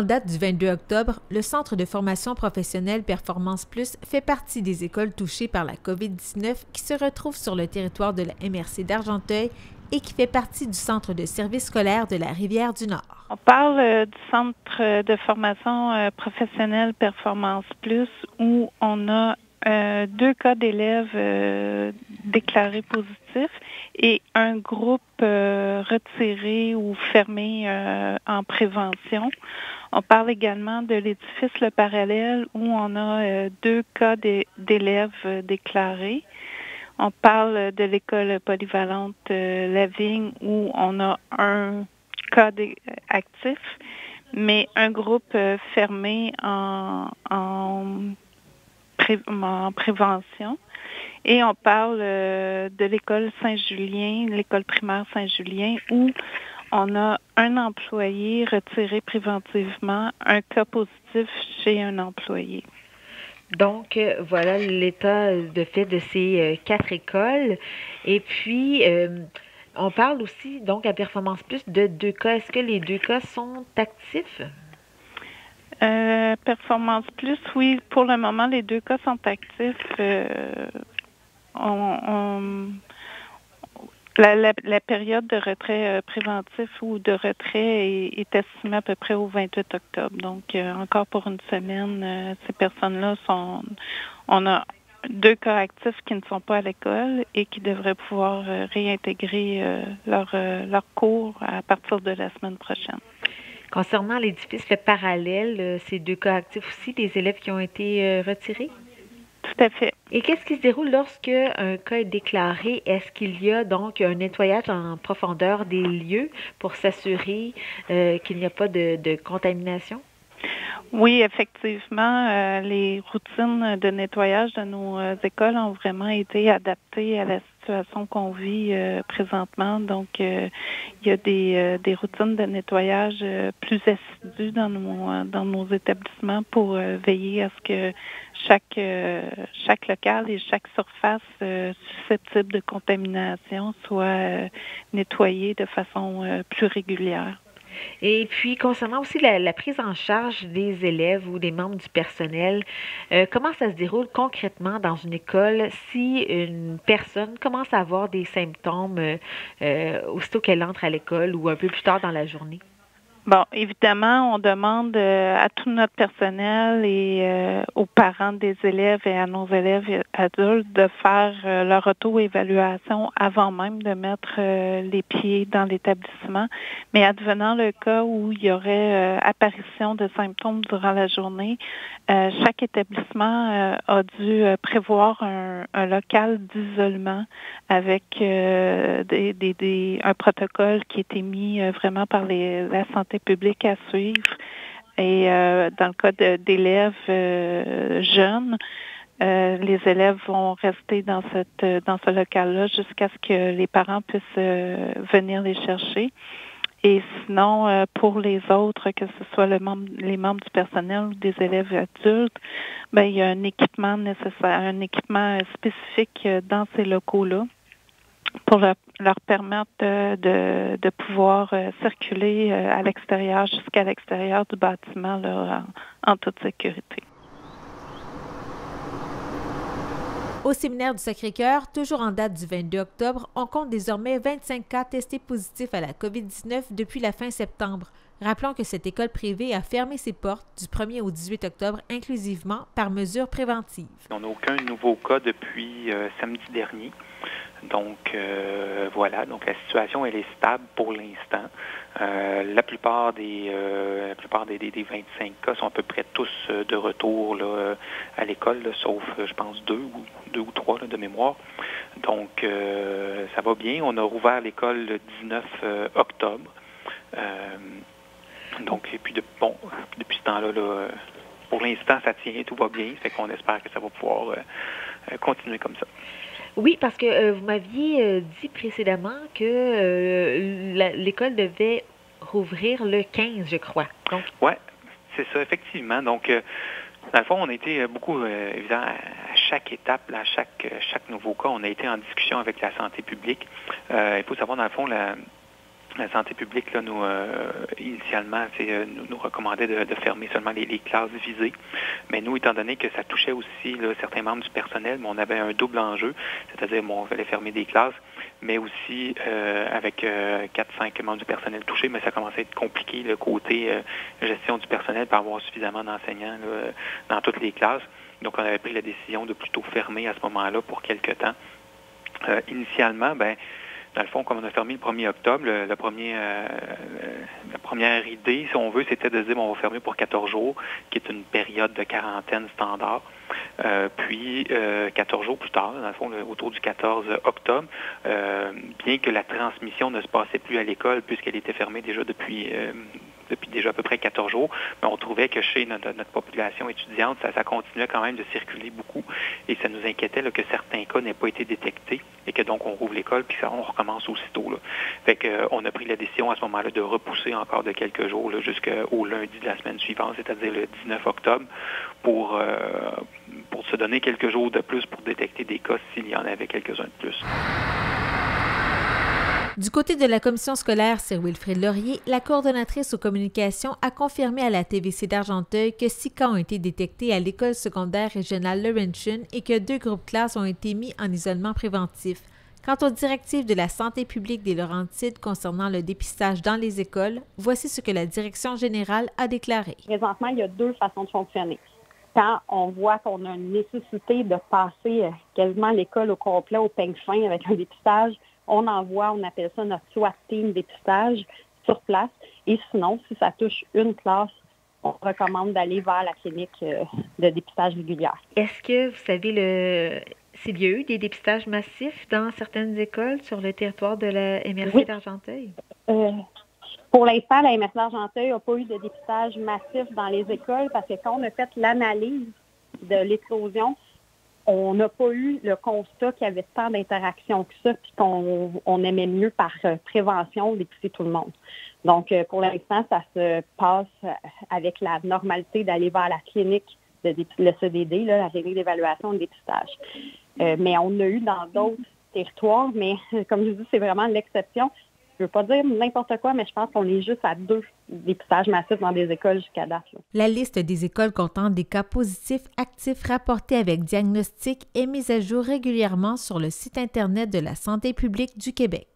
En date du 22 octobre, le Centre de formation professionnelle Performance Plus fait partie des écoles touchées par la COVID-19 qui se retrouvent sur le territoire de la MRC d'Argenteuil et qui fait partie du Centre de service scolaire de la Rivière-du-Nord. On parle du Centre de formation professionnelle Performance Plus où on a 2 cas d'élèves déclarés positifs et un groupe retiré ou fermé en prévention. On parle également de l'édifice Le Parallèle où on a 2 cas d'élèves déclarés. On parle de l'école polyvalente La Vigne où on a un cas actif, mais un groupe fermé en prévention. Et on parle de l'école Saint-Julien, l'école primaire Saint-Julien, où on a un employé retiré préventivement, un cas positif chez un employé. Donc, voilà l'état de fait de ces 4 écoles. Et puis, on parle aussi, donc, à Performance Plus de 2 cas. Est-ce que les 2 cas sont actifs? Performance Plus, oui, pour le moment, les 2 cas sont actifs. La période de retrait préventif ou de retrait est estimée à peu près au 28 octobre. Donc, encore pour une semaine, ces personnes-là on a 2 cas actifs qui ne sont pas à l'école et qui devraient pouvoir réintégrer leur cours à partir de la semaine prochaine. Concernant l'édifice Le Parallèle, ces 2 cas actifs aussi, des élèves qui ont été retirés? Tout à fait. Et qu'est-ce qui se déroule lorsque un cas est déclaré? Est-ce qu'il y a donc un nettoyage en profondeur des lieux pour s'assurer qu'il n'y a pas de contamination? Oui, effectivement, les routines de nettoyage de nos écoles ont vraiment été adaptées à la situation qu'on vit présentement. Donc, il y a des routines de nettoyage plus assidues dans nos établissements pour veiller à ce que chaque local et chaque surface susceptible de contamination soit nettoyée de façon plus régulière. Et puis, concernant aussi la prise en charge des élèves ou des membres du personnel, comment ça se déroule concrètement dans une école si une personne commence à avoir des symptômes aussitôt qu'elle entre à l'école ou un peu plus tard dans la journée? Bon, évidemment, on demande à tout notre personnel et aux parents des élèves et à nos élèves adultes de faire leur auto-évaluation avant même de mettre les pieds dans l'établissement. Mais advenant le cas où il y aurait apparition de symptômes durant la journée, chaque établissement a dû prévoir un local d'isolement avec un protocole qui a été mis vraiment par la santé publique à suivre. Et dans le cas d'élèves jeunes, les élèves vont rester dans ce local-là jusqu'à ce que les parents puissent venir les chercher. Et sinon, pour les autres, que ce soit les membres du personnel ou des élèves adultes, ben il y a un équipement nécessaire, un équipement spécifique dans ces locaux-là pour leur permettre de pouvoir circuler à l'extérieur, jusqu'à l'extérieur du bâtiment là, en toute sécurité. Au séminaire du Sacré-Cœur, toujours en date du 22 octobre, on compte désormais 25 cas testés positifs à la COVID-19 depuis la fin septembre. Rappelons que cette école privée a fermé ses portes du 1er au 18 octobre inclusivement par mesure préventive. On n'a aucun nouveau cas depuis samedi dernier. Donc, voilà. Donc, la situation, elle est stable pour l'instant. La plupart des 25 cas sont à peu près tous de retour là, à l'école, là, sauf, je pense, deux ou trois là, de mémoire. Donc, ça va bien. On a rouvert l'école le 19 octobre. Donc, et puis, depuis ce temps-là, là, pour l'instant, ça tient, tout va bien. Fait qu'on espère que ça va pouvoir continuer comme ça. Oui, parce que vous m'aviez dit précédemment que l'école devait rouvrir le 15, je crois. Oui, c'est ça, effectivement. Donc, dans le fond, on a été beaucoup, évidemment, à chaque étape, à chaque nouveau cas, on a été en discussion avec la santé publique. Il faut savoir, dans le fond, La santé publique, là, nous, initialement, nous recommandait de fermer seulement les classes visées. Mais nous, étant donné que ça touchait aussi là, certains membres du personnel, mais on avait un double enjeu, c'est-à-dire on fallait fermer des classes, mais aussi avec 4-5 membres du personnel touchés, mais ça commençait à être compliqué, le côté gestion du personnel, pour avoir suffisamment d'enseignants là, dans toutes les classes. Donc, on avait pris la décision de plutôt fermer à ce moment-là pour quelque temps. Initialement, dans le fond, comme on a fermé le 1er octobre, la première idée, si on veut, c'était de dire on va fermer pour 14 jours, qui est une période de quarantaine standard. Puis, 14 jours plus tard, dans le fond, autour du 14 octobre, bien que la transmission ne se passait plus à l'école, puisqu'elle était fermée déjà depuis déjà à peu près 14 jours, mais on trouvait que chez notre population étudiante, ça continuait quand même de circuler beaucoup et ça nous inquiétait là, que certains cas n'aient pas été détectés et que donc on rouvre l'école puis on recommence aussitôt. Là. Fait qu'on a pris la décision à ce moment-là de repousser encore de quelques jours là, jusqu'au lundi de la semaine suivante, c'est-à-dire le 19 octobre, pour se donner quelques jours de plus pour détecter des cas s'il y en avait quelques-uns de plus. Du côté de la commission scolaire Sir Wilfrid Laurier, la coordonnatrice aux communications a confirmé à la TVC d'Argenteuil que 6 cas ont été détectés à l'école secondaire régionale Laurentian et que 2 groupes classes ont été mis en isolement préventif. Quant aux directives de la santé publique des Laurentides concernant le dépistage dans les écoles, voici ce que la direction générale a déclaré. Présentement, il y a 2 façons de fonctionner. Quand on voit qu'on a une nécessité de passer quasiment l'école au complet au peigne fin avec un dépistage, on envoie, on appelle ça notre SWAT team dépistage sur place. Et sinon, si ça touche une classe, on recommande d'aller vers la clinique de dépistage régulière. Est-ce que vous savez s'il y a eu des dépistages massifs dans certaines écoles sur le territoire de la MRC d'Argenteuil? Pour l'instant, la MRC d'Argenteuil n'a pas eu de dépistage massif dans les écoles parce que quand on a fait l'analyse de l'éclosion, on n'a pas eu le constat qu'il y avait tant d'interactions que ça, puis qu'on aimait mieux par prévention dépister tout le monde. Donc, pour l'instant, ça se passe avec la normalité d'aller vers la clinique, le CDD, là, la clinique d'évaluation et de dépistage. Mais on a eu dans d'autres territoires, mais comme je dis, c'est vraiment l'exception. Je ne veux pas dire n'importe quoi, mais je pense qu'on est juste à 2 dépistages massifs dans des écoles jusqu'à date. Là. La liste des écoles comptant des cas positifs actifs rapportés avec diagnostic est mise à jour régulièrement sur le site Internet de la Santé publique du Québec.